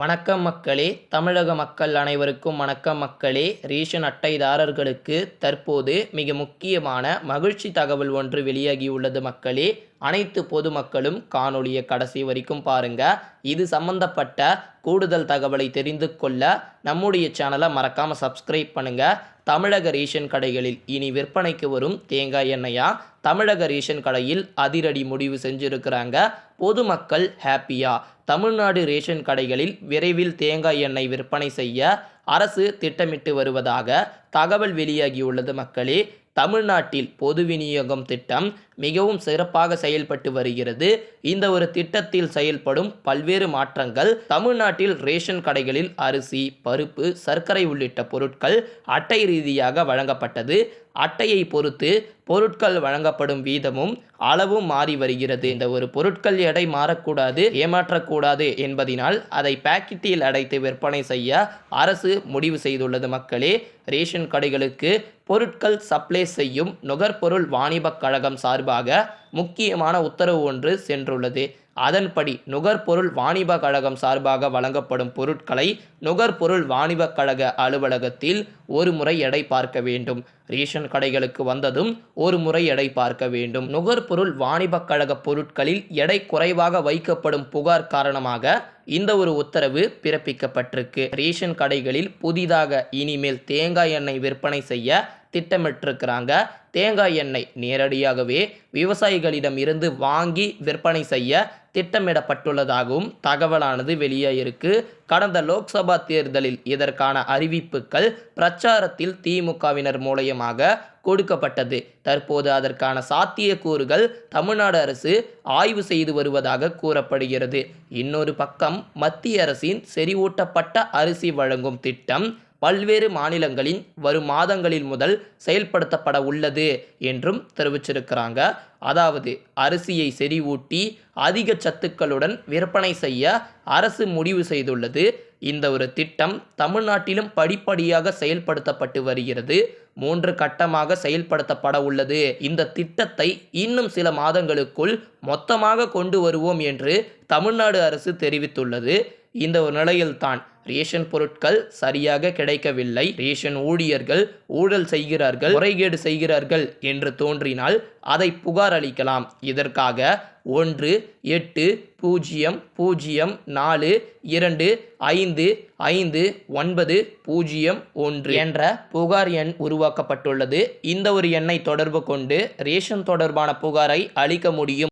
வணக்கம் மக்களே! தமிழக மக்கள் அனைவருக்கும் வணக்கம் மக்களே! ரேஷன் அட்டைதாரர்களுக்கு தற்போது மிக முக்கியமான மகிழ்ச்சி தகவல் ஒன்று வெளியாகியுள்ளது மக்களே! அனைத்து பொதுமக்களும் காணொளியை கடைசி வரைக்கும் பாருங்க. இது சம்பந்தப்பட்ட கூடுதல் தகவலை தெரிந்து கொள்ள நம்முடைய சேனலை மறக்காம சப்ஸ்கிரைப் பண்ணுங்க. தமிழக ரேஷன் கடைகளில் இனி விற்பனைக்கு வரும் தேங்காய் எண்ணெயா? தமிழக ரேஷன் கடையில் அதிரடி முடிவு செஞ்சிருக்கிறாங்க. பொதுமக்கள் ஹாப்பியா? தமிழ்நாடு ரேஷன் கடைகளில் விரைவில் தேங்காய் எண்ணெய் விற்பனை செய்ய அரசு திட்டமிட்டு வருவதாக தகவல் வெளியாகியுள்ளது மக்களே. தமிழ்நாட்டில் பொது விநியோகம் திட்டம் மிகவும் சிறப்பாக செயல்பட்டு வருகிறது. இந்த ஒரு திட்டத்தில் செயல்படும் பல்வேறு மாற்றங்கள் தமிழ்நாட்டில் ரேஷன் கடைகளில் அரிசி, பருப்பு, சர்க்கரை உள்ளிட்ட பொருட்கள் அட்டை ரீதியாக வழங்கப்பட்டது. அட்டையை பொறுத்து பொருட்கள் வழங்கப்படும் வீதமும் அளவும் மாறி வருகிறது. இந்த ஒரு பொருட்கள் எடை மாறக்கூடாது, ஏமாற்றக்கூடாது என்பதனால் அதை பாக்கெட்டில் அடைத்து விற்பனை செய்ய அரசு முடிவு செய்துள்ளது மக்களே. ரேஷன் கடைகளுக்கு பொருட்கள் சப்ளை செய்யும் நுகர்பொருள் வாணிபக் கழகம் சார்பாக முக்கியமான உத்தரவு ஒன்று சென்றுள்ளது. அதன்படி நுகர்பொருள் வாணிபக் கழகம் சார்பாக வழங்கப்படும் பொருட்களை நுகர்பொருள் வாணிபக் கழக அலுவலகத்தில் ஒரு முறை எடை பார்க்க வேண்டும். ரேஷன் கடைகளுக்கு வந்ததும் ஒரு முறை எடை பார்க்க வேண்டும். நுகர்பொருள் வாணிபக் கழக பொருட்களில் எடை குறைவாக வைக்கப்படும் புகார் காரணமாக இந்த ஒரு உத்தரவு பிறப்பிக்கப்பட்டிருக்கு. ரேஷன் கடைகளில் புதிதாக இனிமேல் தேங்காய் எண்ணெய் விற்பனை செய்ய திட்டமிட்டிருக்கிறாங்க. தேங்காய் எண்ணெய் நேரடியாகவே விவசாயிகளிடம் இருந்து வாங்கி விற்பனை செய்ய திட்டமிடப்பட்டுள்ளதாகவும் தகவலானது வெளியாகிருக்கு. கடந்த லோக்சபா தேர்தலில் இதற்கான அறிவிப்புகள் பிரச்சாரத்தில் திமுகவினர் மூலமாக கொடுக்கப்பட்டது. தற்போது அதற்கான சாத்தியக்கூறுகள் தமிழ்நாடு அரசு ஆய்வு செய்து வருவதாக கூறப்படுகிறது. இன்னொரு பக்கம் மத்திய அரசின் செறிவூட்டப்பட்ட அரிசி வழங்கும் திட்டம் பல்வேறு மாநிலங்களின் வரும் மாதங்களில் முதல் செயல்படுத்தப்பட உள்ளது என்றும் தெரிவிச்சிருக்கிறாங்க. அதாவது அரிசியை செறிவூட்டி அதிக சத்துக்களுடன் விற்பனை செய்ய அரசு முடிவு செய்துள்ளது. இந்த ஒரு திட்டம் தமிழ்நாட்டிலும் படிப்படியாக செயல்படுத்தப்பட்டு வருகிறது. 3 கட்டமாக செயல்படுத்தப்பட உள்ளது. இந்த திட்டத்தை இன்னும் சில மாதங்களுக்குள் மொத்தமாக கொண்டு வருவோம் என்று தமிழ்நாடு அரசு தெரிவித்துள்ளது. இந்த ஒரு நிலையில்தான் ரேஷன் பொருட்கள் சரியாக கிடைக்கவில்லை, ரேஷன் ஊழியர்கள் ஊழல் செய்கிறார்கள், முறைகேடு செய்கிறார்கள் என்று தோன்றினால் அதை புகார் அளிக்கலாம். இதற்காக 1-8-0-04-2-5-5-9-0-1 என்ற புகார் எண் உருவாக்கப்பட்டுள்ளது. இந்த ஒரு எண்ணை தொடர்பு கொண்டு ரேஷன் தொடர்பான புகாரை அளிக்க முடியும்.